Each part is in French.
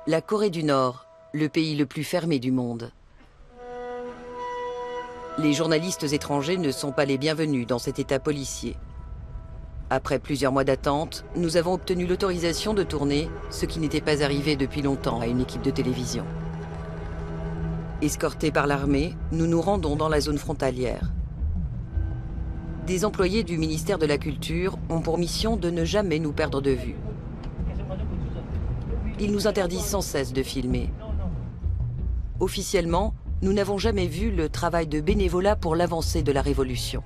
La Corée du Nord, le pays le plus fermé du monde. Les journalistes étrangers ne sont pas les bienvenus dans cet état policier. Après plusieurs mois d'attente, nous avons obtenu l'autorisation de tourner, ce qui n'était pas arrivé depuis longtemps à une équipe de télévision. Escortés par l'armée, nous nous rendons dans la zone frontalière. Des employés du ministère de la Culture ont pour mission de ne jamais nous perdre de vue. Ils nous interdisent sans cesse de filmer. Officiellement, nous n'avons jamais vu le travail de bénévolat pour l'avancée de la révolution.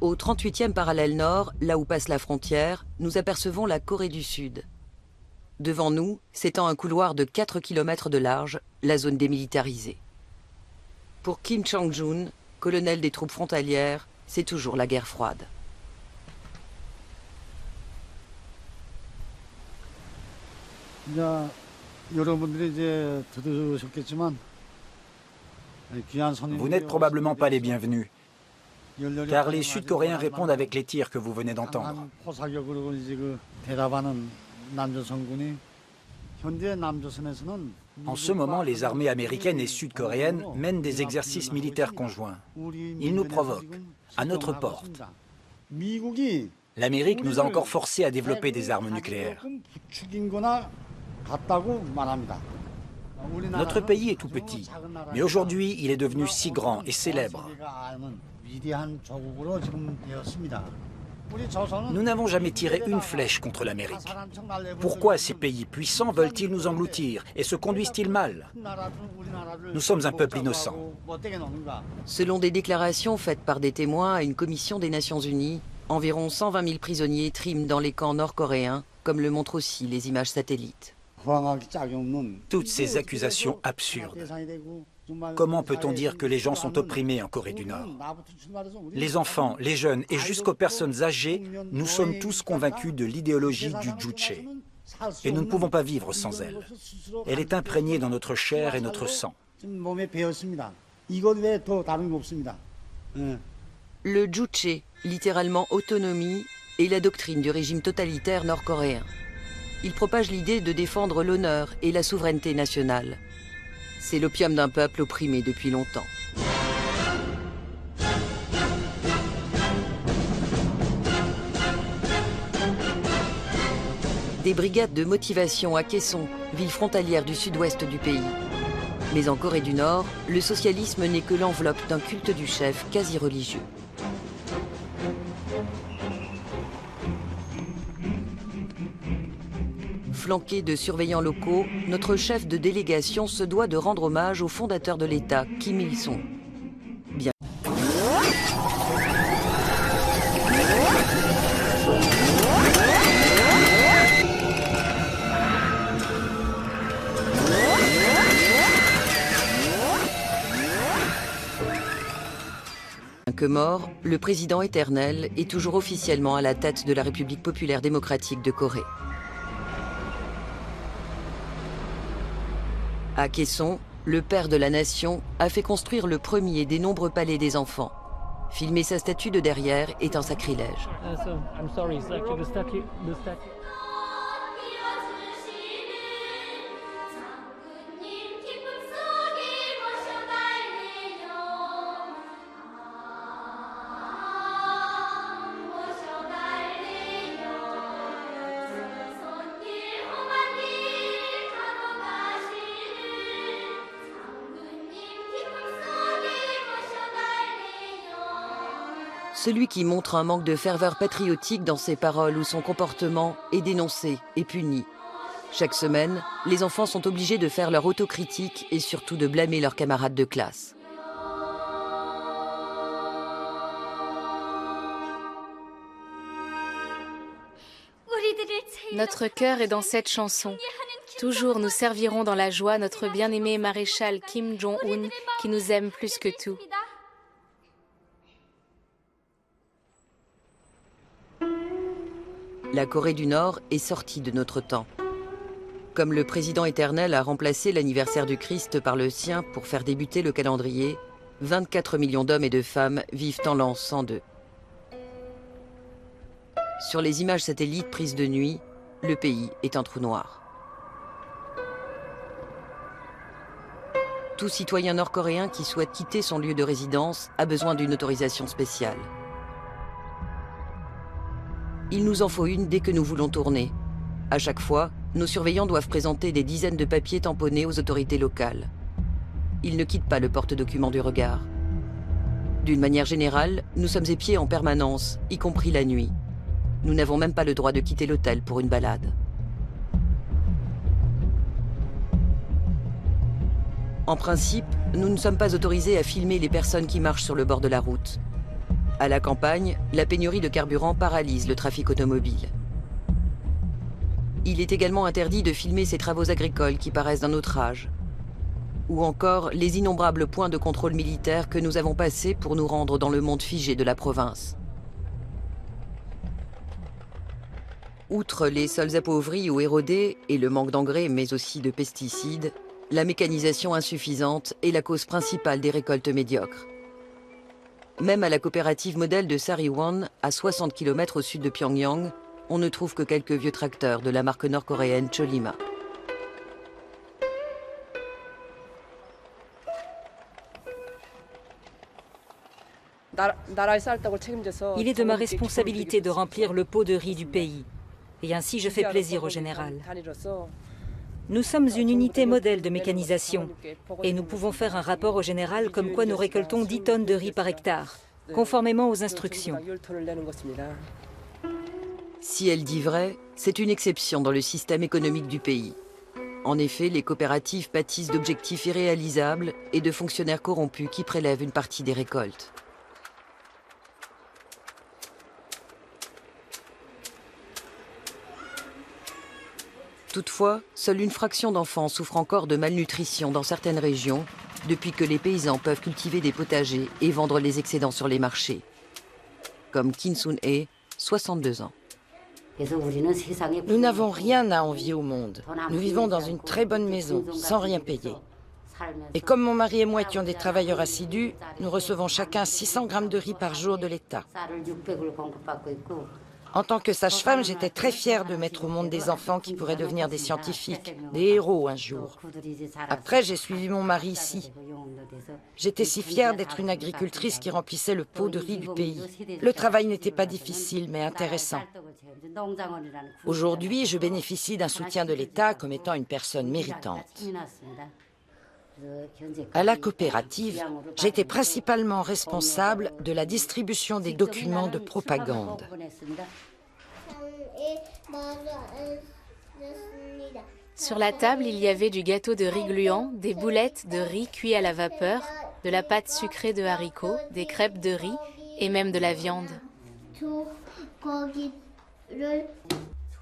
Au 38e parallèle nord, là où passe la frontière, nous apercevons la Corée du Sud. Devant nous s'étend un couloir de 4 km de large, la zone démilitarisée. Pour Kim Chang-jun, colonel des troupes frontalières, c'est toujours la guerre froide. Vous n'êtes probablement pas les bienvenus, car les Sud-Coréens répondent avec les tirs que vous venez d'entendre. En ce moment, les armées américaines et sud-coréennes mènent des exercices militaires conjoints. Ils nous provoquent, à notre porte. L'Amérique nous a encore forcés à développer des armes nucléaires. Notre pays est tout petit, mais aujourd'hui, il est devenu si grand et célèbre. Nous n'avons jamais tiré une flèche contre l'Amérique. Pourquoi ces pays puissants veulent-ils nous engloutir et se conduisent-ils mal? Nous sommes un peuple innocent. Selon des déclarations faites par des témoins à une commission des Nations Unies, environ 120 000 prisonniers triment dans les camps nord-coréens, comme le montrent aussi les images satellites. Toutes ces accusations absurdes. Comment peut-on dire que les gens sont opprimés en Corée du Nord? Les enfants, les jeunes et jusqu'aux personnes âgées, nous sommes tous convaincus de l'idéologie du Juche. Et nous ne pouvons pas vivre sans elle. Elle est imprégnée dans notre chair et notre sang. Le Juche, littéralement autonomie, est la doctrine du régime totalitaire nord-coréen. Il propage l'idée de défendre l'honneur et la souveraineté nationale. C'est l'opium d'un peuple opprimé depuis longtemps. Des brigades de motivation à Kaesong, ville frontalière du sud-ouest du pays. Mais en Corée du Nord, le socialisme n'est que l'enveloppe d'un culte du chef quasi religieux. Flanqué de surveillants locaux, notre chef de délégation se doit de rendre hommage au fondateur de l'État, Kim Il-sung. Bien. Que mort, le président éternel est toujours officiellement à la tête de la République populaire démocratique de Corée. À Kaesong, le père de la nation a fait construire le premier des nombreux palais des enfants. Filmer sa statue de derrière est un sacrilège. Celui qui montre un manque de ferveur patriotique dans ses paroles ou son comportement est dénoncé et puni. Chaque semaine, les enfants sont obligés de faire leur autocritique et surtout de blâmer leurs camarades de classe. Notre cœur est dans cette chanson. Toujours nous servirons dans la joie notre bien-aimé maréchal Kim Jong-un qui nous aime plus que tout. La Corée du Nord est sortie de notre temps. Comme le président éternel a remplacé l'anniversaire du Christ par le sien pour faire débuter le calendrier, 24 millions d'hommes et de femmes vivent en l'an 102. Sur les images satellites prises de nuit, le pays est un trou noir. Tout citoyen nord-coréen qui souhaite quitter son lieu de résidence a besoin d'une autorisation spéciale. Il nous en faut une dès que nous voulons tourner. À chaque fois, nos surveillants doivent présenter des dizaines de papiers tamponnés aux autorités locales. Ils ne quittent pas le porte-document du regard. D'une manière générale, nous sommes épiés en permanence, y compris la nuit. Nous n'avons même pas le droit de quitter l'hôtel pour une balade. En principe, nous ne sommes pas autorisés à filmer les personnes qui marchent sur le bord de la route. À la campagne, la pénurie de carburant paralyse le trafic automobile. Il est également interdit de filmer ces travaux agricoles qui paraissent d'un autre âge. Ou encore les innombrables points de contrôle militaire que nous avons passés pour nous rendre dans le monde figé de la province. Outre les sols appauvris ou érodés et le manque d'engrais mais aussi de pesticides, la mécanisation insuffisante est la cause principale des récoltes médiocres. Même à la coopérative modèle de Sariwon, à 60 km au sud de Pyongyang, on ne trouve que quelques vieux tracteurs de la marque nord-coréenne Cholima. Il est de ma responsabilité de remplir le pot de riz du pays. Et ainsi je fais plaisir au général. Nous sommes une unité modèle de mécanisation. Et nous pouvons faire un rapport au général comme quoi nous récoltons 10 tonnes de riz par hectare, conformément aux instructions. Si elle dit vrai, c'est une exception dans le système économique du pays. En effet, les coopératives pâtissent d'objectifs irréalisables et de fonctionnaires corrompus qui prélèvent une partie des récoltes. Toutefois, seule une fraction d'enfants souffrent encore de malnutrition dans certaines régions, depuis que les paysans peuvent cultiver des potagers et vendre les excédents sur les marchés. Comme Kim Sun-hee, 62 ans. Nous n'avons rien à envier au monde. Nous vivons dans une très bonne maison, sans rien payer. Et comme mon mari et moi étions des travailleurs assidus, nous recevons chacun 600 grammes de riz par jour de l'État. En tant que sage-femme, j'étais très fière de mettre au monde des enfants qui pourraient devenir des scientifiques, des héros un jour. Après, j'ai suivi mon mari ici. J'étais si fière d'être une agricultrice qui remplissait le pot de riz du pays. Le travail n'était pas difficile, mais intéressant. Aujourd'hui, je bénéficie d'un soutien de l'État comme étant une personne méritante. À la coopérative, j'étais principalement responsable de la distribution des documents de propagande. Sur la table, il y avait du gâteau de riz gluant, des boulettes de riz cuit à la vapeur, de la pâte sucrée de haricots, des crêpes de riz et même de la viande.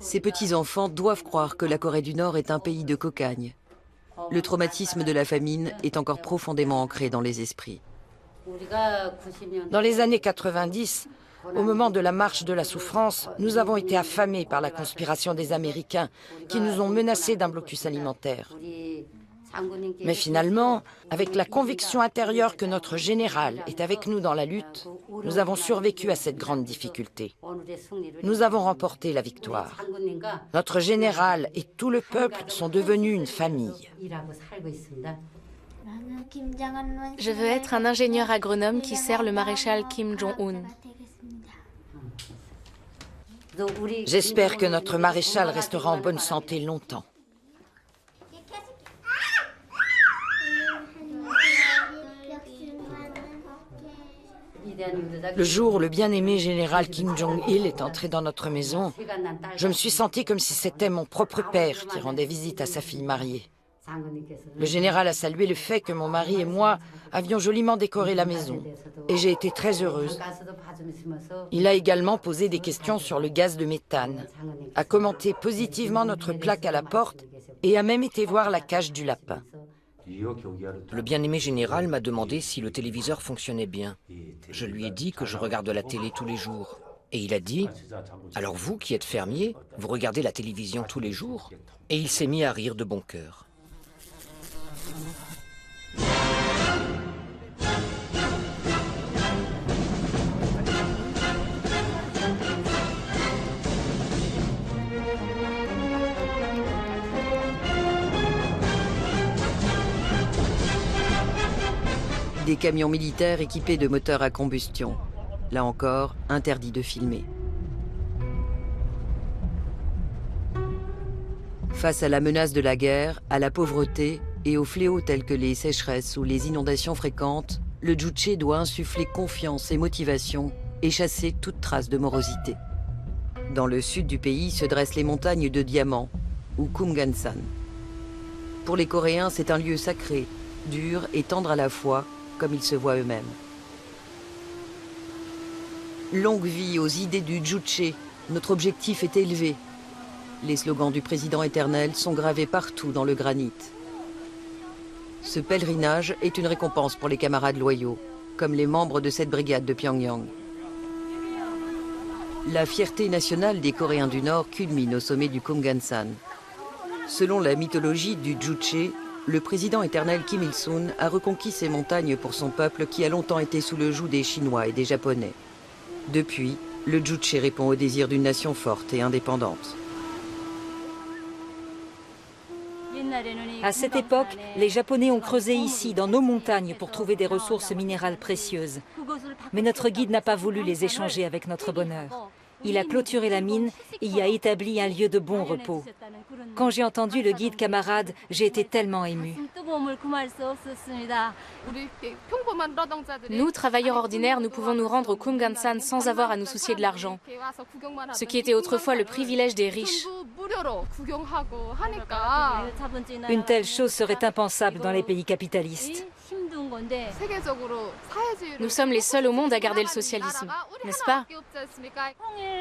Ces petits-enfants doivent croire que la Corée du Nord est un pays de cocagne. Le traumatisme de la famine est encore profondément ancré dans les esprits. Dans les années 90, au moment de la marche de la souffrance, nous avons été affamés par la conspiration des Américains qui nous ont menacés d'un blocus alimentaire. Mais finalement, avec la conviction intérieure que notre général est avec nous dans la lutte, nous avons survécu à cette grande difficulté. Nous avons remporté la victoire. Notre général et tout le peuple sont devenus une famille. Je veux être un ingénieur agronome qui sert le maréchal Kim Jong-un. J'espère que notre maréchal restera en bonne santé longtemps. Le jour où le bien-aimé général Kim Jong-il est entré dans notre maison, je me suis sentie comme si c'était mon propre père qui rendait visite à sa fille mariée. Le général a salué le fait que mon mari et moi avions joliment décoré la maison, et j'ai été très heureuse. Il a également posé des questions sur le gaz de méthane, a commenté positivement notre plaque à la porte et a même été voir la cage du lapin. Le bien-aimé général m'a demandé si le téléviseur fonctionnait bien. Je lui ai dit que je regarde la télé tous les jours. Et il a dit, alors vous qui êtes fermier, vous regardez la télévision tous les jours? Et il s'est mis à rire de bon cœur. Des camions militaires équipés de moteurs à combustion. Là encore, interdit de filmer. Face à la menace de la guerre, à la pauvreté et aux fléaux tels que les sécheresses ou les inondations fréquentes, le Juche doit insuffler confiance et motivation et chasser toute trace de morosité. Dans le sud du pays se dressent les montagnes de diamants, ou Kumgansan. Pour les Coréens, c'est un lieu sacré, dur et tendre à la fois, comme ils se voient eux-mêmes. Longue vie aux idées du Juche, notre objectif est élevé. Les slogans du président éternel sont gravés partout dans le granit. Ce pèlerinage est une récompense pour les camarades loyaux, comme les membres de cette brigade de Pyongyang. La fierté nationale des Coréens du Nord culmine au sommet du Kumgansan. Selon la mythologie du Juche, le président éternel Kim Il-sung a reconquis ces montagnes pour son peuple qui a longtemps été sous le joug des Chinois et des Japonais. Depuis, le Juche répond au désir d'une nation forte et indépendante. À cette époque, les Japonais ont creusé ici, dans nos montagnes, pour trouver des ressources minérales précieuses. Mais notre guide n'a pas voulu les échanger avec notre bonheur. Il a clôturé la mine et y a établi un lieu de bon repos. Quand j'ai entendu le guide camarade, j'ai été tellement émue. Nous, travailleurs ordinaires, nous pouvons nous rendre au Kumgansan sans avoir à nous soucier de l'argent. Ce qui était autrefois le privilège des riches. Une telle chose serait impensable dans les pays capitalistes. Nous sommes les seuls au monde à garder le socialisme, n'est-ce pas?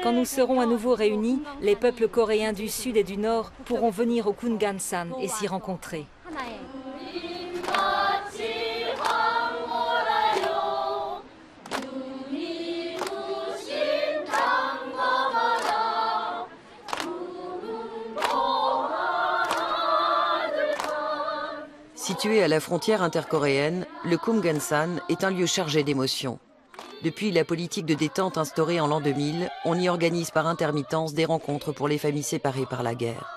Quand nous serons à nouveau réunis, les peuples coréens du Sud et du Nord pourront venir au Kumgansan et s'y rencontrer. Situé à la frontière intercoréenne, le Kumgansan est un lieu chargé d'émotions. Depuis la politique de détente instaurée en l'an 2000, on y organise par intermittence des rencontres pour les familles séparées par la guerre.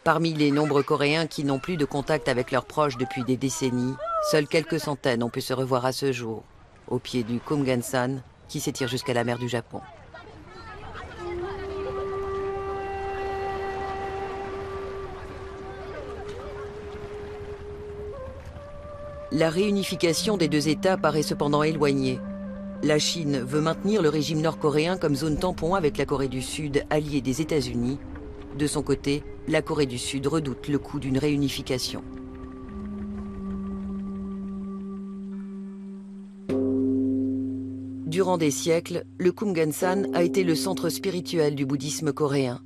Parmi les nombreux Coréens qui n'ont plus de contact avec leurs proches depuis des décennies, seules quelques centaines ont pu se revoir à ce jour, au pied du Kumgansan, qui s'étire jusqu'à la mer du Japon. La réunification des deux États paraît cependant éloignée. La Chine veut maintenir le régime nord-coréen comme zone tampon avec la Corée du Sud, alliée des États-Unis. De son côté, la Corée du Sud redoute le coût d'une réunification. Durant des siècles, le Kumgansan a été le centre spirituel du bouddhisme coréen.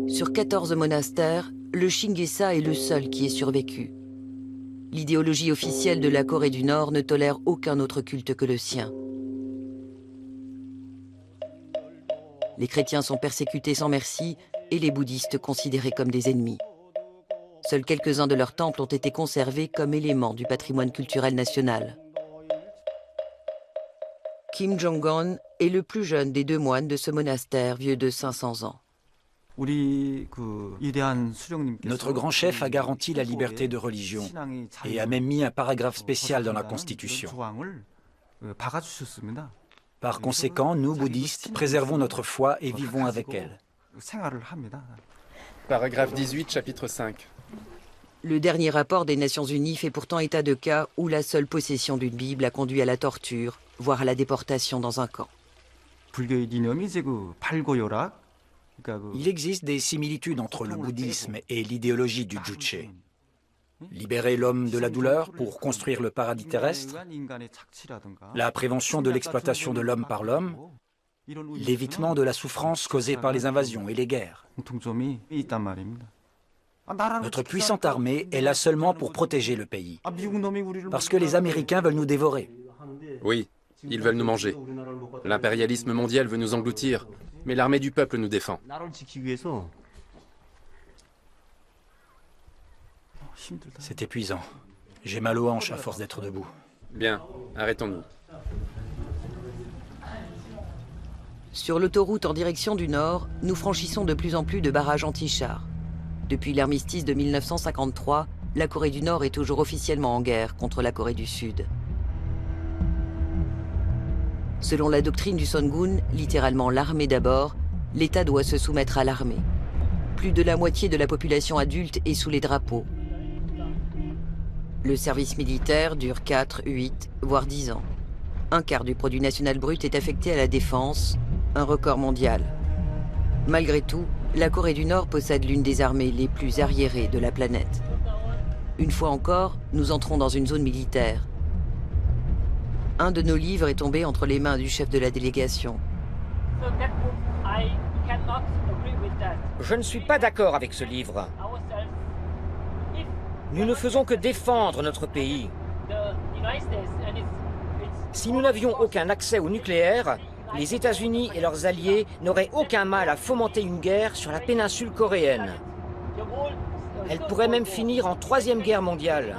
Sur 14 monastères, le Shingaesa est le seul qui ait survécu. L'idéologie officielle de la Corée du Nord ne tolère aucun autre culte que le sien. Les chrétiens sont persécutés sans merci et les bouddhistes considérés comme des ennemis. Seuls quelques-uns de leurs temples ont été conservés comme éléments du patrimoine culturel national. Kim Jong-un est le plus jeune des deux moines de ce monastère vieux de 500 ans. Notre grand chef a garanti la liberté de religion et a même mis un paragraphe spécial dans la Constitution. Par conséquent, nous, bouddhistes, préservons notre foi et vivons avec elle. Paragraphe 18, chapitre 5. Le dernier rapport des Nations Unies fait pourtant état de cas où la seule possession d'une Bible a conduit à la torture, voire à la déportation dans un camp. Il existe des similitudes entre le bouddhisme et l'idéologie du Juche. Libérer l'homme de la douleur pour construire le paradis terrestre, la prévention de l'exploitation de l'homme par l'homme, l'évitement de la souffrance causée par les invasions et les guerres. Notre puissante armée est là seulement pour protéger le pays. Parce que les Américains veulent nous dévorer. Oui, ils veulent nous manger. L'impérialisme mondial veut nous engloutir, mais l'armée du peuple nous défend. C'est épuisant. J'ai mal aux hanches à force d'être debout. Bien, arrêtons-nous. Sur l'autoroute en direction du nord, nous franchissons de plus en plus de barrages anti-chars. Depuis l'armistice de 1953, la Corée du Nord est toujours officiellement en guerre contre la Corée du Sud. Selon la doctrine du Songun, littéralement l'armée d'abord, l'État doit se soumettre à l'armée. Plus de la moitié de la population adulte est sous les drapeaux. Le service militaire dure 4, 8, voire 10 ans. Un quart du produit national brut est affecté à la défense, un record mondial. Malgré tout, la Corée du Nord possède l'une des armées les plus arriérées de la planète. Une fois encore, nous entrons dans une zone militaire. Un de nos livres est tombé entre les mains du chef de la délégation. Je ne suis pas d'accord avec ce livre. Nous ne faisons que défendre notre pays. Si nous n'avions aucun accès au nucléaire, les États-Unis et leurs alliés n'auraient aucun mal à fomenter une guerre sur la péninsule coréenne. Elle pourrait même finir en 3e guerre mondiale.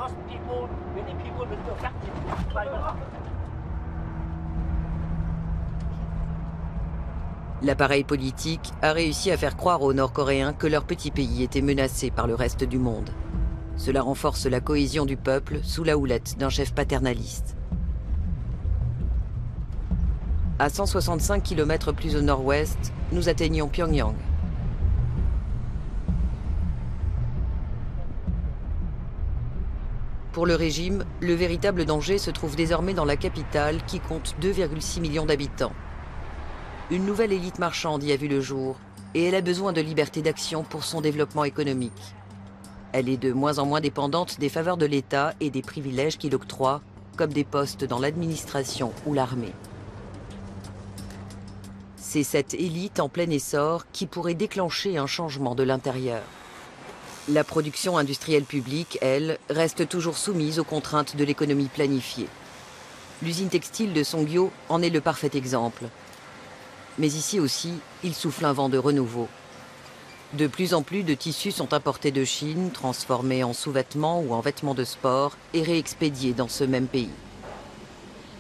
L'appareil politique a réussi à faire croire aux Nord-Coréens que leur petit pays était menacé par le reste du monde. Cela renforce la cohésion du peuple sous la houlette d'un chef paternaliste. À 165 km plus au nord-ouest, nous atteignons Pyongyang. Pour le régime, le véritable danger se trouve désormais dans la capitale qui compte 2,6 millions d'habitants. Une nouvelle élite marchande y a vu le jour et elle a besoin de liberté d'action pour son développement économique. Elle est de moins en moins dépendante des faveurs de l'État et des privilèges qu'il octroie, comme des postes dans l'administration ou l'armée. C'est cette élite en plein essor qui pourrait déclencher un changement de l'intérieur. La production industrielle publique, elle, reste toujours soumise aux contraintes de l'économie planifiée. L'usine textile de Songgyo en est le parfait exemple. Mais ici aussi, il souffle un vent de renouveau. De plus en plus de tissus sont importés de Chine, transformés en sous-vêtements ou en vêtements de sport et réexpédiés dans ce même pays.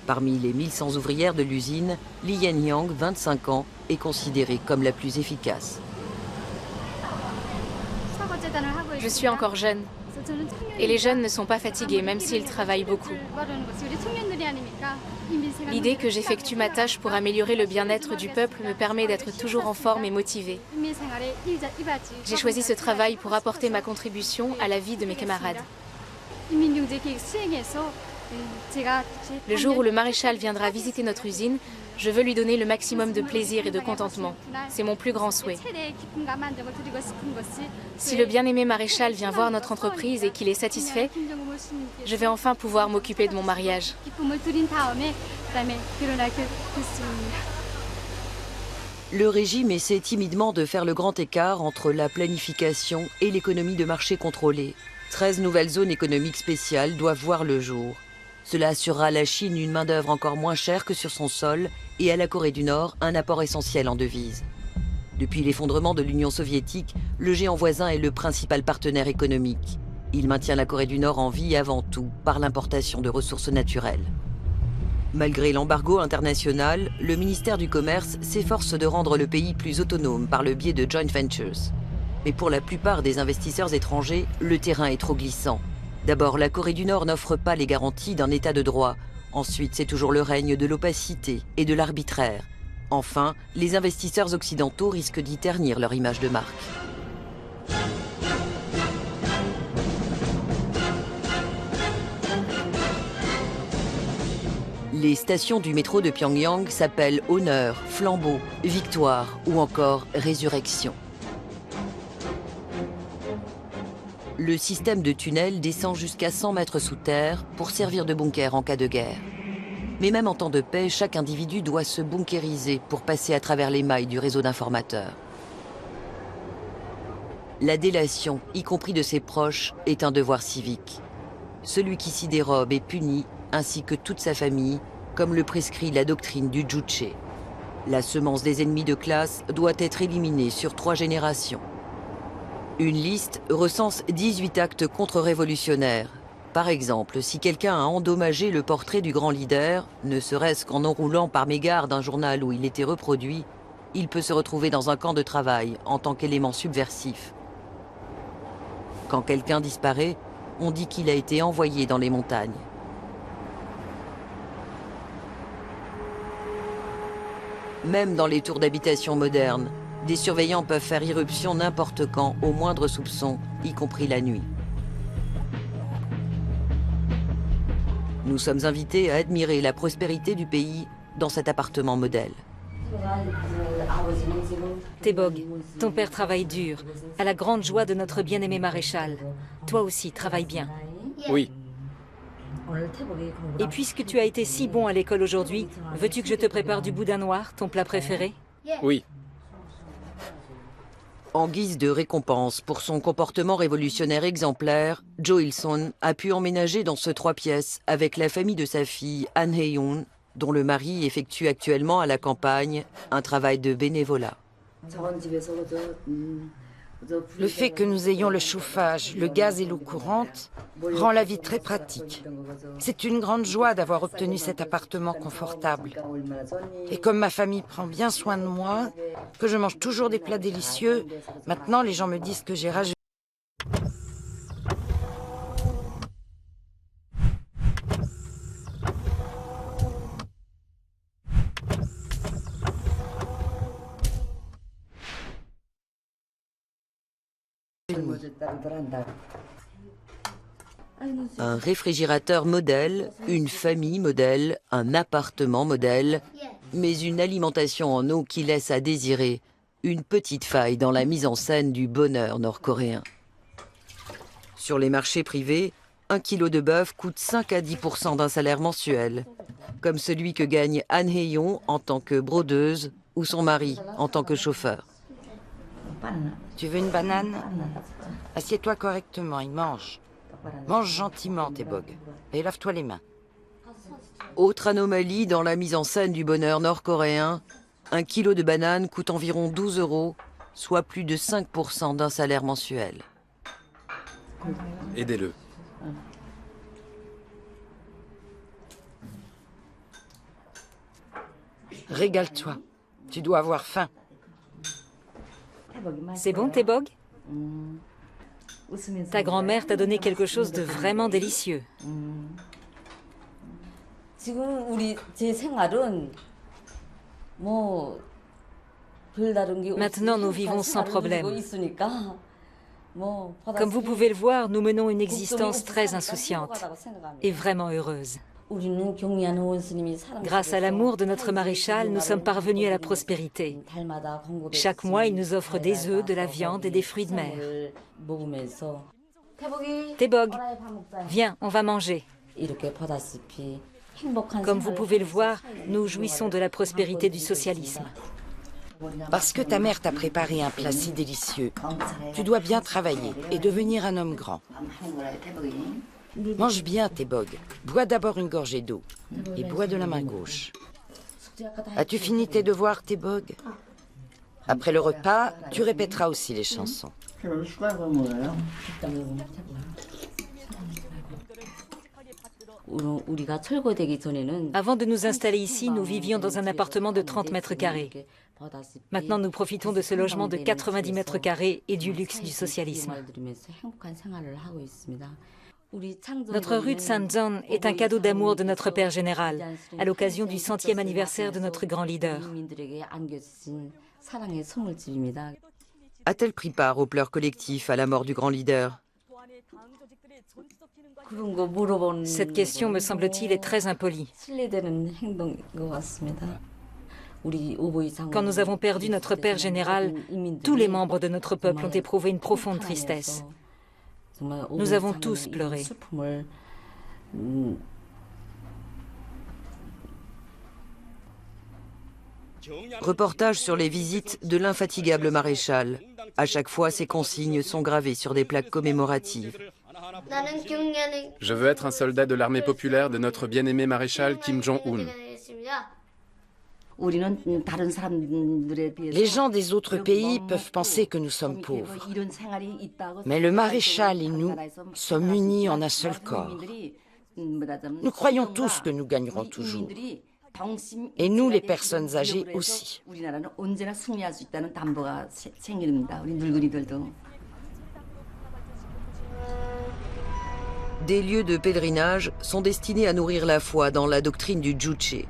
Parmi les 1100 ouvrières de l'usine, Lee Yen-yang, 25 ans, est considérée comme la plus efficace. Je suis encore jeune. Et les jeunes ne sont pas fatigués, même s'ils travaillent beaucoup. L'idée que j'effectue ma tâche pour améliorer le bien-être du peuple me permet d'être toujours en forme et motivée. J'ai choisi ce travail pour apporter ma contribution à la vie de mes camarades. Le jour où le maréchal viendra visiter notre usine, je veux lui donner le maximum de plaisir et de contentement. C'est mon plus grand souhait. Si le bien-aimé maréchal vient voir notre entreprise et qu'il est satisfait, je vais enfin pouvoir m'occuper de mon mariage. Le régime essaie timidement de faire le grand écart entre la planification et l'économie de marché contrôlée. 13 nouvelles zones économiques spéciales doivent voir le jour. Cela assurera à la Chine une main-d'œuvre encore moins chère que sur son sol et à la Corée du Nord un apport essentiel en devises. Depuis l'effondrement de l'Union soviétique, le géant voisin est le principal partenaire économique. Il maintient la Corée du Nord en vie avant tout par l'importation de ressources naturelles. Malgré l'embargo international, le ministère du Commerce s'efforce de rendre le pays plus autonome par le biais de joint ventures. Mais pour la plupart des investisseurs étrangers, le terrain est trop glissant. D'abord, la Corée du Nord n'offre pas les garanties d'un état de droit. Ensuite, c'est toujours le règne de l'opacité et de l'arbitraire. Enfin, les investisseurs occidentaux risquent d'y ternir leur image de marque. Les stations du métro de Pyongyang s'appellent Honneur, Flambeau, Victoire ou encore Résurrection. Le système de tunnels descend jusqu'à 100 mètres sous terre pour servir de bunker en cas de guerre. Mais même en temps de paix, chaque individu doit se bunkériser pour passer à travers les mailles du réseau d'informateurs. La délation, y compris de ses proches, est un devoir civique. Celui qui s'y dérobe est puni, ainsi que toute sa famille, comme le prescrit la doctrine du Juche. La semence des ennemis de classe doit être éliminée sur 3 générations. Une liste recense 18 actes contre-révolutionnaires. Par exemple, si quelqu'un a endommagé le portrait du grand leader, ne serait-ce qu'en enroulant par mégarde un journal où il était reproduit, il peut se retrouver dans un camp de travail en tant qu'élément subversif. Quand quelqu'un disparaît, on dit qu'il a été envoyé dans les montagnes. Même dans les tours d'habitation modernes, des surveillants peuvent faire irruption n'importe quand, au moindre soupçon, y compris la nuit. Nous sommes invités à admirer la prospérité du pays dans cet appartement modèle. Tebog, ton père travaille dur, à la grande joie de notre bien-aimé maréchal. Toi aussi, travaille bien. Oui, Et puisque tu as été si bon à l'école aujourd'hui, veux-tu que je te prépare du boudin noir, ton plat préféré? oui. En guise de récompense pour son comportement révolutionnaire exemplaire, Jo Il-son a pu emménager dans ce 3 pièces avec la famille de sa fille Han Hye-yoon, dont le mari effectue actuellement à la campagne un travail de bénévolat. Le fait que nous ayons le chauffage, le gaz et l'eau courante rend la vie très pratique. C'est une grande joie d'avoir obtenu cet appartement confortable. Et comme ma famille prend bien soin de moi, que je mange toujours des plats délicieux, maintenant les gens me disent que j'ai rajeuni. Un réfrigérateur modèle, une famille modèle, un appartement modèle, mais une alimentation en eau qui laisse à désirer, une petite faille dans la mise en scène du bonheur nord-coréen. Sur les marchés privés, 1 kilo de bœuf coûte 5 à 10% d'un salaire mensuel, comme celui que gagne Han Hye-yoon en tant que brodeuse ou son mari en tant que chauffeur. Tu veux une banane? Assieds-toi correctement et mange. Mange gentiment, Tebog, et lave-toi les mains. Autre anomalie dans la mise en scène du bonheur nord-coréen, 1 kilo de banane coûte environ 12 €, soit plus de 5% d'un salaire mensuel. Aidez-le. Régale-toi. Tu dois avoir faim. C'est bon, Tebog? Ta grand-mère t'a donné quelque chose de vraiment délicieux. Maintenant, nous vivons sans problème. Comme vous pouvez le voir, nous menons une existence très insouciante et vraiment heureuse. Grâce à l'amour de notre maréchal, nous sommes parvenus à la prospérité. Chaque mois, il nous offre des œufs, de la viande et des fruits de mer. Tebog, viens, on va manger. Comme vous pouvez le voir, nous jouissons de la prospérité du socialisme. Parce que ta mère t'a préparé un plat si délicieux, tu dois bien travailler et devenir un homme grand. Mange bien, Tebog. Bois d'abord une gorgée d'eau et bois de la main gauche. As-tu fini tes devoirs, Tebog? Après le repas, tu répéteras aussi les chansons. Avant de nous installer ici, nous vivions dans un appartement de 30 mètres carrés. Maintenant, nous profitons de ce logement de 90 mètres carrés et du luxe du socialisme. Notre rue de Sanzon est un cadeau d'amour de notre père général, à l'occasion du 100e anniversaire de notre grand leader. A-t-elle pris part aux pleurs collectifs à la mort du grand leader? Cette question, me semble-t-il, est très impolie. Quand nous avons perdu notre père général, tous les membres de notre peuple ont éprouvé une profonde tristesse. Nous avons tous pleuré. Reportage sur les visites de l'infatigable maréchal. À chaque fois, ces consignes sont gravées sur des plaques commémoratives. Je veux être un soldat de l'armée populaire de notre bien-aimé maréchal Kim Jong-un. Les gens des autres pays peuvent penser que nous sommes pauvres. Mais le maréchal et nous sommes unis en un seul corps. Nous croyons tous que nous gagnerons toujours. Et nous, les personnes âgées aussi. Des lieux de pèlerinage sont destinés à nourrir la foi dans la doctrine du Juche.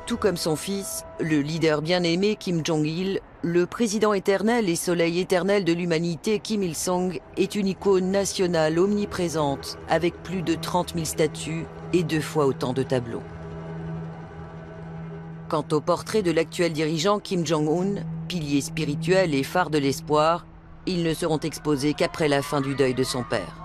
Tout comme son fils, le leader bien-aimé Kim Jong-il, le président éternel et soleil éternel de l'humanité Kim Il-sung est une icône nationale omniprésente avec plus de 30 000 statues et 2 fois autant de tableaux. Quant au portrait de l'actuel dirigeant Kim Jong-un, pilier spirituel et phare de l'espoir, ils ne seront exposés qu'après la fin du deuil de son père.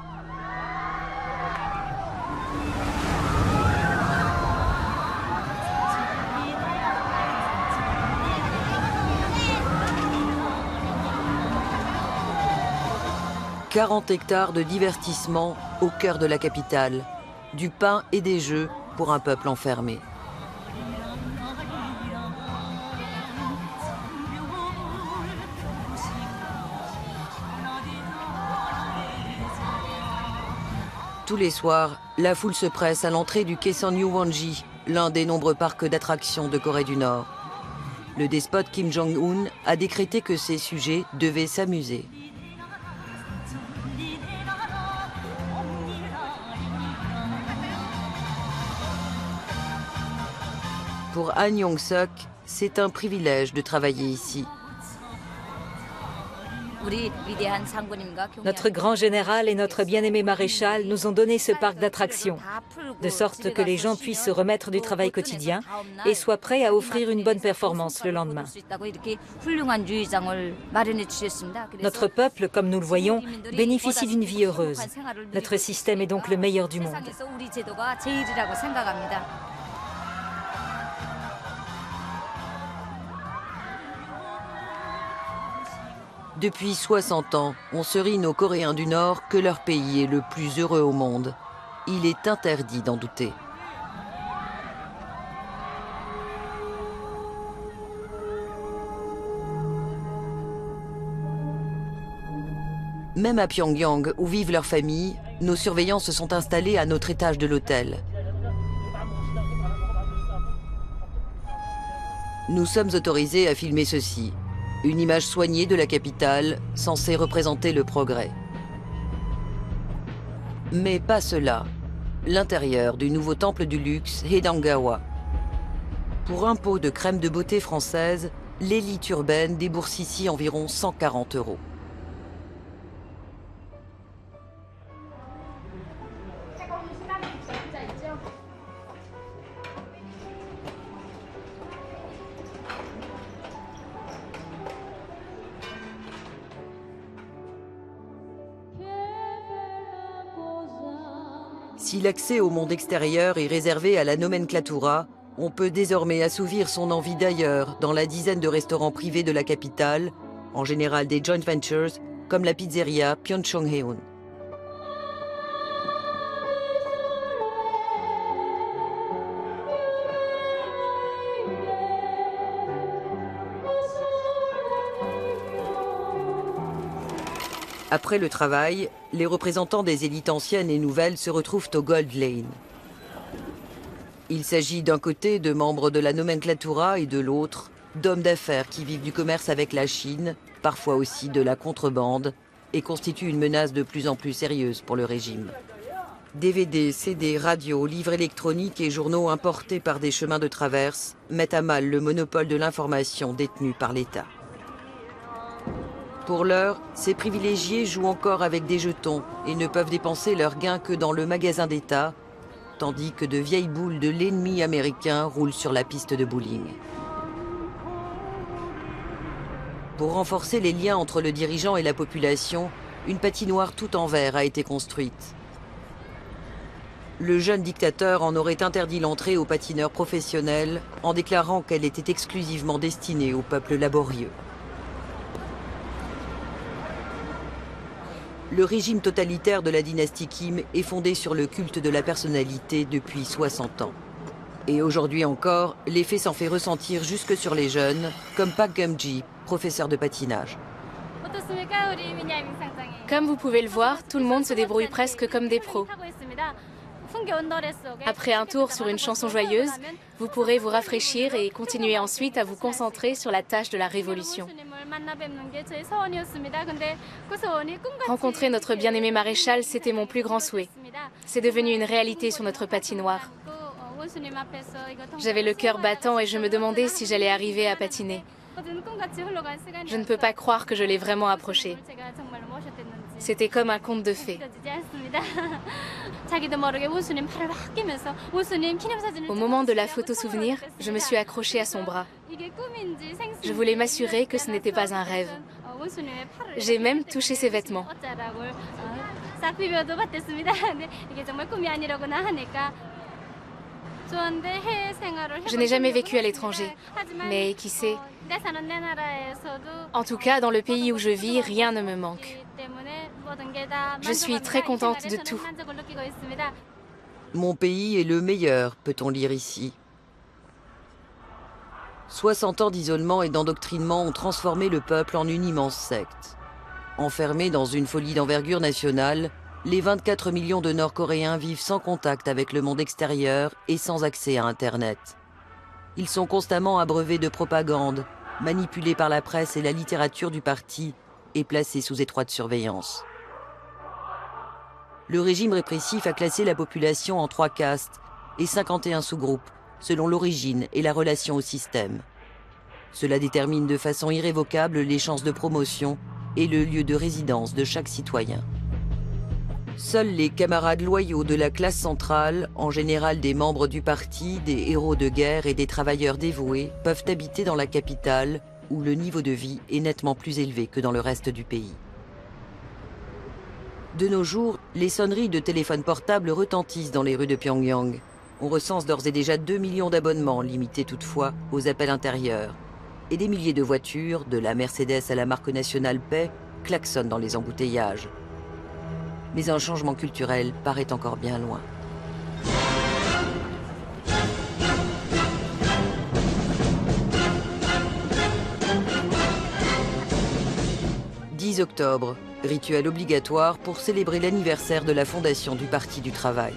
« 40 hectares de divertissement au cœur de la capitale, du pain et des jeux pour un peuple enfermé. Tous les soirs, la foule se presse à l'entrée du Kaesong Yuwonji, l'un des nombreux parcs d'attractions de Corée du Nord. Le despote Kim Jong-un a décrété que ses sujets devaient s'amuser. Pour Han Yong-suk, c'est un privilège de travailler ici. Notre grand général et notre bien-aimé maréchal nous ont donné ce parc d'attractions, de sorte que les gens puissent se remettre du travail quotidien et soient prêts à offrir une bonne performance le lendemain. Notre peuple, comme nous le voyons, bénéficie d'une vie heureuse. Notre système est donc le meilleur du monde. Depuis 60 ans, on serine aux Coréens du Nord que leur pays est le plus heureux au monde. Il est interdit d'en douter. Même à Pyongyang, où vivent leurs familles, nos surveillants se sont installés à notre étage de l'hôtel. Nous sommes autorisés à filmer ceci. Une image soignée de la capitale, censée représenter le progrès. Mais pas cela. L'intérieur du nouveau temple du luxe, Haedangawa. Pour un pot de crème de beauté française, l'élite urbaine débourse ici environ 140 €. Si l'accès au monde extérieur est réservé à la nomenclatura, on peut désormais assouvir son envie d'ailleurs dans la dizaine de restaurants privés de la capitale, en général des joint ventures, comme la pizzeria Pyeongchonghaeun. Après le travail, les représentants des élites anciennes et nouvelles se retrouvent au Gold Lane. Il s'agit d'un côté de membres de la nomenclatura et de l'autre d'hommes d'affaires qui vivent du commerce avec la Chine, parfois aussi de la contrebande, et constituent une menace de plus en plus sérieuse pour le régime. DVD, CD, radios, livres électroniques et journaux importés par des chemins de traverse mettent à mal le monopole de l'information détenu par l'État. Pour l'heure, ces privilégiés jouent encore avec des jetons et ne peuvent dépenser leurs gains que dans le magasin d'État, tandis que de vieilles boules de l'ennemi américain roulent sur la piste de bowling. Pour renforcer les liens entre le dirigeant et la population, une patinoire tout en verre a été construite. le jeune dictateur en aurait interdit l'entrée aux patineurs professionnels en déclarant qu'elle était exclusivement destinée au peuple laborieux. Le régime totalitaire de la dynastie Kim est fondé sur le culte de la personnalité depuis 60 ans. Et aujourd'hui encore, l'effet s'en fait ressentir jusque sur les jeunes, comme Park Geum-ji, professeur de patinage. Comme vous pouvez le voir, tout le monde se débrouille presque comme des pros. Après un tour sur une chanson joyeuse, vous pourrez vous rafraîchir et continuer ensuite à vous concentrer sur la tâche de la révolution. Rencontrer notre bien-aimé maréchal, c'était mon plus grand souhait. C'est devenu une réalité sur notre patinoire. J'avais le cœur battant et je me demandais si j'allais arriver à patiner. Je ne peux pas croire que je l'ai vraiment approché. C'était comme un conte de fées. Au moment de la photo souvenir, je me suis accrochée à son bras. Je voulais m'assurer que ce n'était pas un rêve. J'ai même touché ses vêtements. Je n'ai jamais vécu à l'étranger, mais qui sait? En tout cas, dans le pays où je vis, rien ne me manque. Je suis très contente de tout. Mon pays est le meilleur, peut-on lire ici. 60 ans d'isolement et d'endoctrinement ont transformé le peuple en une immense secte. Enfermés dans une folie d'envergure nationale, les 24 millions de Nord-Coréens vivent sans contact avec le monde extérieur et sans accès à Internet. Ils sont constamment abreuvés de propagande, manipulés par la presse et la littérature du parti et placés sous étroite surveillance. Le régime répressif a classé la population en 3 castes et 51 sous-groupes, selon l'origine et la relation au système. Cela détermine de façon irrévocable les chances de promotion et le lieu de résidence de chaque citoyen. Seuls les camarades loyaux de la classe centrale, en général des membres du parti, des héros de guerre et des travailleurs dévoués, peuvent habiter dans la capitale, où le niveau de vie est nettement plus élevé que dans le reste du pays. De nos jours, les sonneries de téléphones portables retentissent dans les rues de Pyongyang. On recense d'ores et déjà 2 millions d'abonnements, limités toutefois aux appels intérieurs. Et des milliers de voitures, de la Mercedes à la marque nationale Paix, klaxonnent dans les embouteillages. Mais un changement culturel paraît encore bien loin. « 10 octobre, rituel obligatoire pour célébrer l'anniversaire de la fondation du Parti du Travail.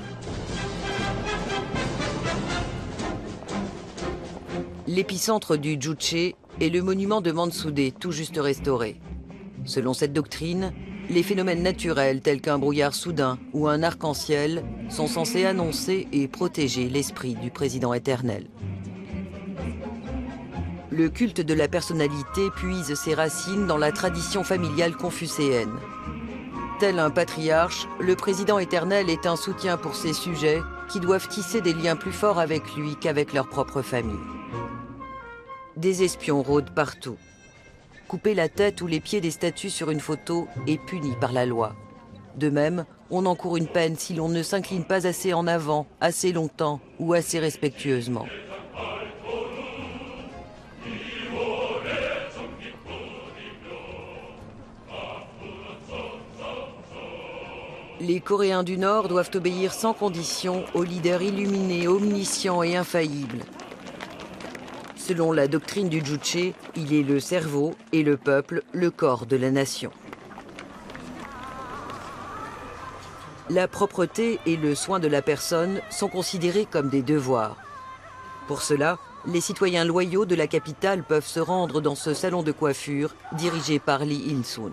L'épicentre du Juche est le monument de Mansudae, tout juste restauré. Selon cette doctrine, les phénomènes naturels tels qu'un brouillard soudain ou un arc-en-ciel sont censés annoncer et protéger l'esprit du président éternel. Le culte de la personnalité puise ses racines dans la tradition familiale confucéenne. Tel un patriarche, le président éternel est un soutien pour ses sujets qui doivent tisser des liens plus forts avec lui qu'avec leur propre famille. Des espions rôdent partout. Couper la tête ou les pieds des statues sur une photo est puni par la loi. De même, on encourt une peine si l'on ne s'incline pas assez en avant, assez longtemps ou assez respectueusement. Les Coréens du Nord doivent obéir sans condition au leader illuminé, omniscient et infaillible. Selon la doctrine du Juche, il est le cerveau et le peuple, le corps de la nation. La propreté et le soin de la personne sont considérés comme des devoirs. Pour cela, les citoyens loyaux de la capitale peuvent se rendre dans ce salon de coiffure dirigé par Lee In-soon.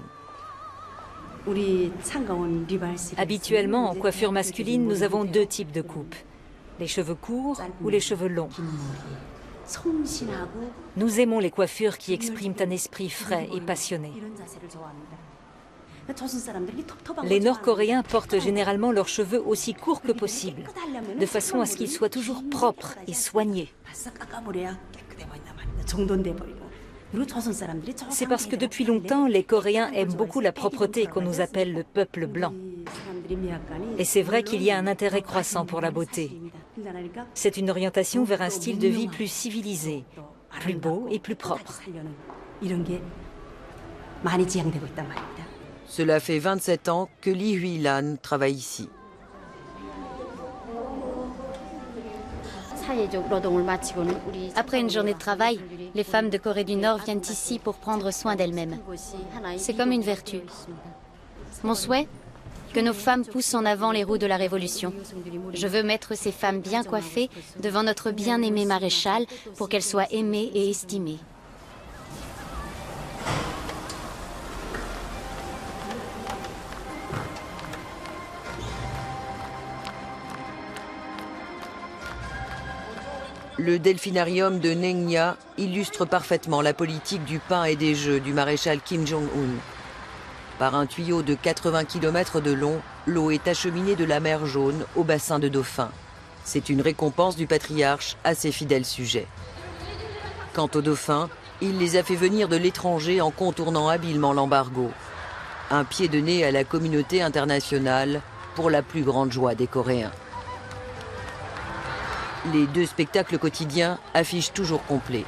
Habituellement, en coiffure masculine, nous avons 2 types de coupes. Les cheveux courts ou les cheveux longs. Nous aimons les coiffures qui expriment un esprit frais et passionné. Les Nord-Coréens portent généralement leurs cheveux aussi courts que possible, de façon à ce qu'ils soient toujours propres et soignés. C'est parce que depuis longtemps, les Coréens aiment beaucoup la propreté qu'on nous appelle le peuple blanc. Et c'est vrai qu'il y a un intérêt croissant pour la beauté. C'est une orientation vers un style de vie plus civilisé, plus beau et plus propre. Cela fait 27 ans que Lee Hui-lan travaille ici. Après une journée de travail, les femmes de Corée du Nord viennent ici pour prendre soin d'elles-mêmes. C'est comme une vertu. Mon souhait ? Que nos femmes poussent en avant les roues de la Révolution. Je veux mettre ces femmes bien coiffées devant notre bien-aimé maréchal pour qu'elles soient aimées et estimées. Le delphinarium de Nengnya illustre parfaitement la politique du pain et des jeux du maréchal Kim Jong-un. Par un tuyau de 80 km de long, l'eau est acheminée de la mer Jaune au bassin de Dauphin. C'est une récompense du patriarche à ses fidèles sujets. Quant aux dauphins, il les a fait venir de l'étranger en contournant habilement l'embargo. Un pied de nez à la communauté internationale pour la plus grande joie des Coréens. Les 2 spectacles quotidiens affichent toujours complet.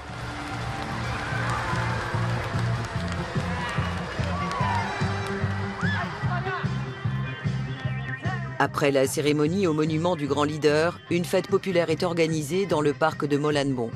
Après la cérémonie au monument du grand leader, une fête populaire est organisée dans le parc de Molanbong.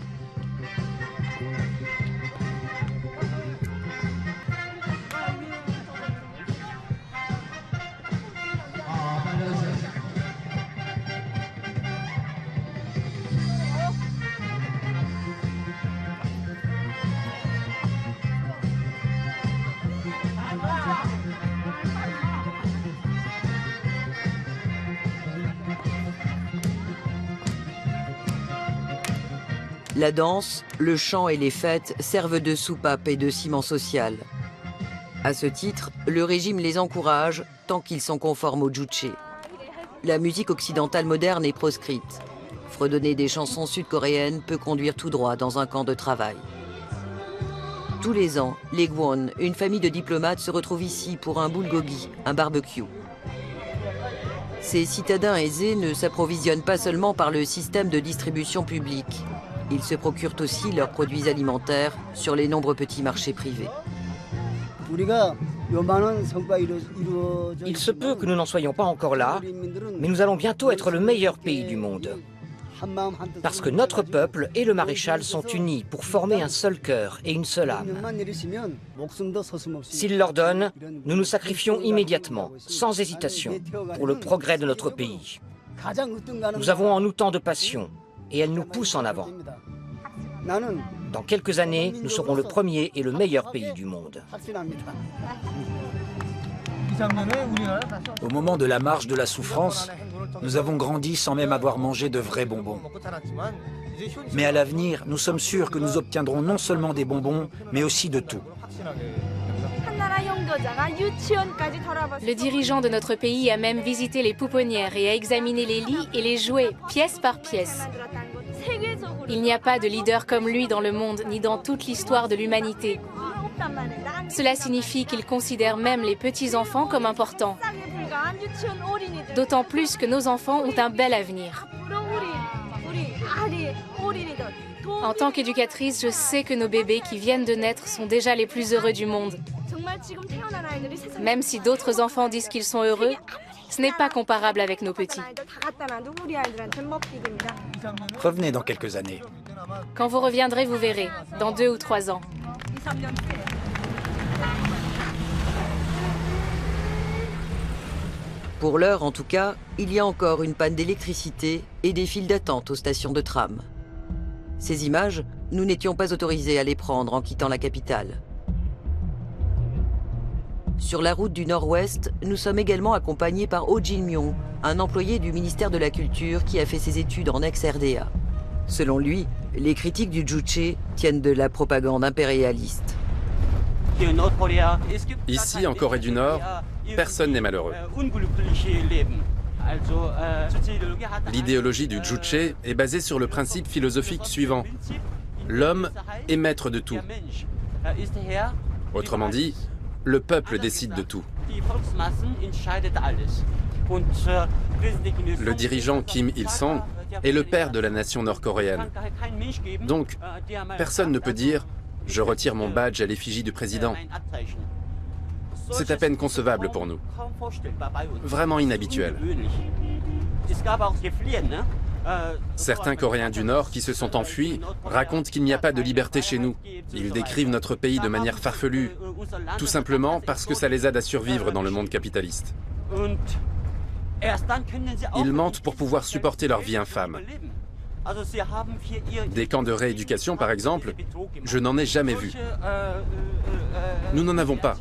La danse, le chant et les fêtes servent de soupape et de ciment social. À ce titre, le régime les encourage tant qu'ils sont conformes au juche. La musique occidentale moderne est proscrite. Fredonner des chansons sud-coréennes peut conduire tout droit dans un camp de travail. Tous les ans, les Gwon, une famille de diplomates, se retrouvent ici pour un bulgogi, un barbecue. Ces citadins aisés ne s'approvisionnent pas seulement par le système de distribution publique. Ils se procurent aussi leurs produits alimentaires sur les nombreux petits marchés privés. Il se peut que nous n'en soyons pas encore là, mais nous allons bientôt être le meilleur pays du monde. Parce que notre peuple et le maréchal sont unis pour former un seul cœur et une seule âme. S'il leur donne, nous nous sacrifions immédiatement, sans hésitation, pour le progrès de notre pays. Nous avons en nous tant de passion, et elle nous pousse en avant. Dans quelques années, nous serons le premier et le meilleur pays du monde. Au moment de la marche de la souffrance, nous avons grandi sans même avoir mangé de vrais bonbons. Mais à l'avenir, nous sommes sûrs que nous obtiendrons non seulement des bonbons, mais aussi de tout. Le dirigeant de notre pays a même visité les pouponnières et a examiné les lits et les jouets, pièce par pièce. Il n'y a pas de leader comme lui dans le monde, ni dans toute l'histoire de l'humanité. Cela signifie qu'il considère même les petits-enfants comme importants. D'autant plus que nos enfants ont un bel avenir. En tant qu'éducatrice, je sais que nos bébés qui viennent de naître sont déjà les plus heureux du monde. Même si d'autres enfants disent qu'ils sont heureux, ce n'est pas comparable avec nos petits. Revenez dans quelques années. Quand vous reviendrez, vous verrez, dans 2 ou 3 ans. Pour l'heure, en tout cas, il y a encore une panne d'électricité et des files d'attente aux stations de tram. Ces images, nous n'étions pas autorisés à les prendre en quittant la capitale. Sur la route du Nord-Ouest, nous sommes également accompagnés par Oh Jin-myung, un employé du ministère de la Culture qui a fait ses études en ex-RDA. Selon lui, les critiques du juche tiennent de la propagande impérialiste. Ici, en Corée du Nord, personne n'est malheureux. L'idéologie du juche est basée sur le principe philosophique suivant. L'homme est maître de tout. Autrement dit, le peuple décide de tout. Le dirigeant Kim Il-sung est le père de la nation nord-coréenne. Donc, personne ne peut dire « je retire mon badge à l'effigie du président ». C'est à peine concevable pour nous. Vraiment inhabituel. Certains Coréens du Nord qui se sont enfuis racontent qu'il n'y a pas de liberté chez nous. Ils décrivent notre pays de manière farfelue, tout simplement parce que ça les aide à survivre dans le monde capitaliste. Ils mentent pour pouvoir supporter leur vie infâme. Des camps de rééducation, par exemple, je n'en ai jamais vu. Nous n'en avons pas.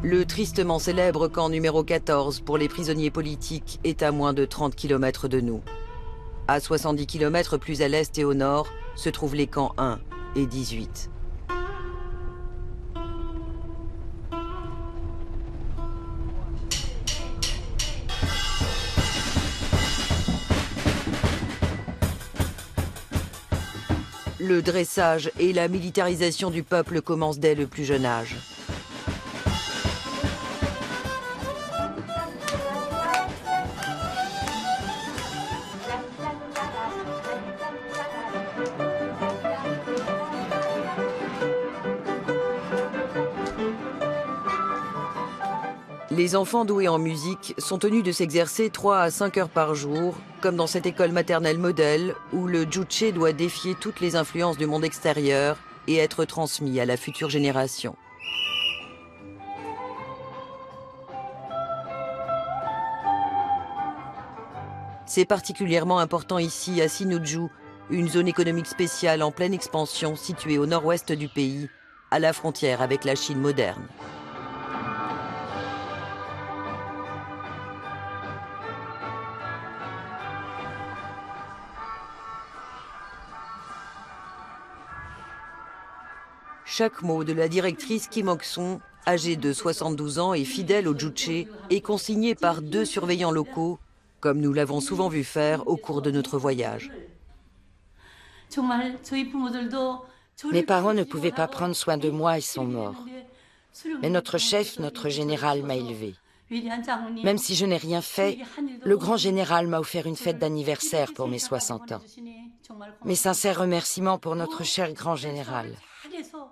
Le tristement célèbre camp numéro 14 pour les prisonniers politiques est à moins de 30 km de nous. À 70 km plus à l'est et au nord se trouvent les camps 1 et 18. Le dressage et la militarisation du peuple commencent dès le plus jeune âge. Les enfants doués en musique sont tenus de s'exercer 3 à 5 heures par jour, comme dans cette école maternelle modèle où le juche doit défier toutes les influences du monde extérieur et être transmis à la future génération. C'est particulièrement important ici à Sinuiju, une zone économique spéciale en pleine expansion située au nord-ouest du pays, à la frontière avec la Chine moderne. Chaque mot de la directrice Kim Ok-sung, âgée de 72 ans et fidèle au juche, est consigné par 2 surveillants locaux, comme nous l'avons souvent vu faire au cours de notre voyage. Mes parents ne pouvaient pas prendre soin de moi et sont morts. Mais notre chef, notre général m'a élevé. Même si je n'ai rien fait, le grand général m'a offert une fête d'anniversaire pour mes 60 ans. Mes sincères remerciements pour notre cher grand général.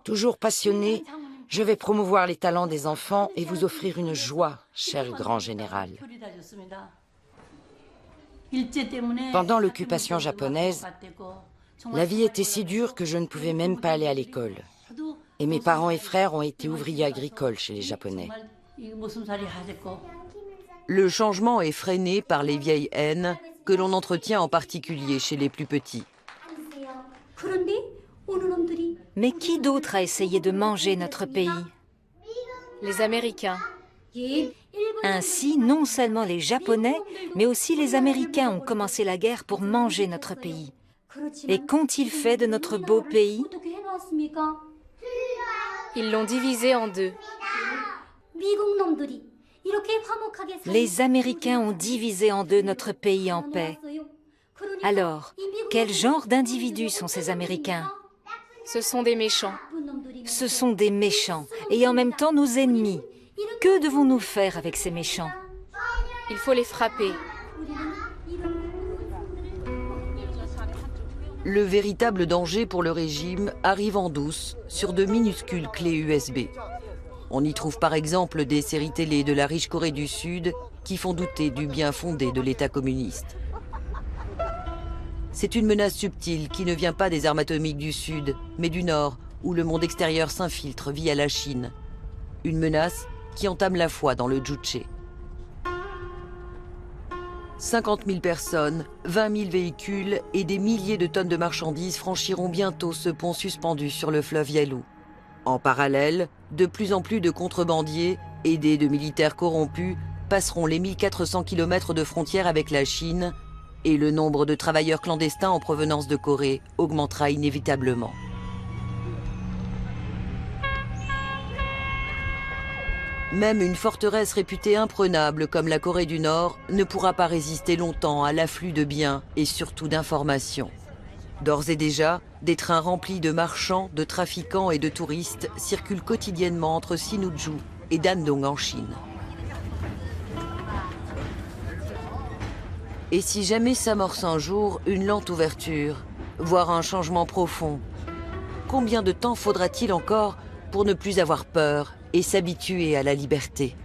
Toujours passionné, je vais promouvoir les talents des enfants et vous offrir une joie, cher grand général. Pendant l'occupation japonaise, la vie était si dure que je ne pouvais même pas aller à l'école. Et mes parents et frères ont été ouvriers agricoles chez les Japonais. Le changement est freiné par les vieilles haines que l'on entretient en particulier chez les plus petits. Mais qui d'autre a essayé de manger notre pays? Les Américains. Ainsi, non seulement les Japonais, mais aussi les Américains ont commencé la guerre pour manger notre pays. Et qu'ont-ils fait de notre beau pays? Ils l'ont divisé en 2. Les Américains ont divisé en 2 notre pays en paix. Alors, quel genre d'individus sont ces Américains? Ce sont des méchants. Ce sont des méchants, et en même temps nos ennemis. Que devons-nous faire avec ces méchants? Il faut les frapper. Le véritable danger pour le régime arrive en douce sur de minuscules clés USB. On y trouve par exemple des séries télé de la riche Corée du Sud qui font douter du bien fondé de l'État communiste. C'est une menace subtile qui ne vient pas des armes atomiques du Sud, mais du Nord, où le monde extérieur s'infiltre via la Chine. Une menace qui entame la foi dans le juche. 50 000 personnes, 20 000 véhicules et des milliers de tonnes de marchandises franchiront bientôt ce pont suspendu sur le fleuve Yalu. En parallèle, de plus en plus de contrebandiers, aidés de militaires corrompus, passeront les 1400 km de frontière avec la Chine et le nombre de travailleurs clandestins en provenance de Corée augmentera inévitablement. Même une forteresse réputée imprenable comme la Corée du Nord ne pourra pas résister longtemps à l'afflux de biens et surtout d'informations. D'ores et déjà, des trains remplis de marchands, de trafiquants et de touristes circulent quotidiennement entre Sinŭiju et Dandong en Chine. Et si jamais s'amorce un jour une lente ouverture, voire un changement profond, combien de temps faudra-t-il encore pour ne plus avoir peur et s'habituer à la liberté ?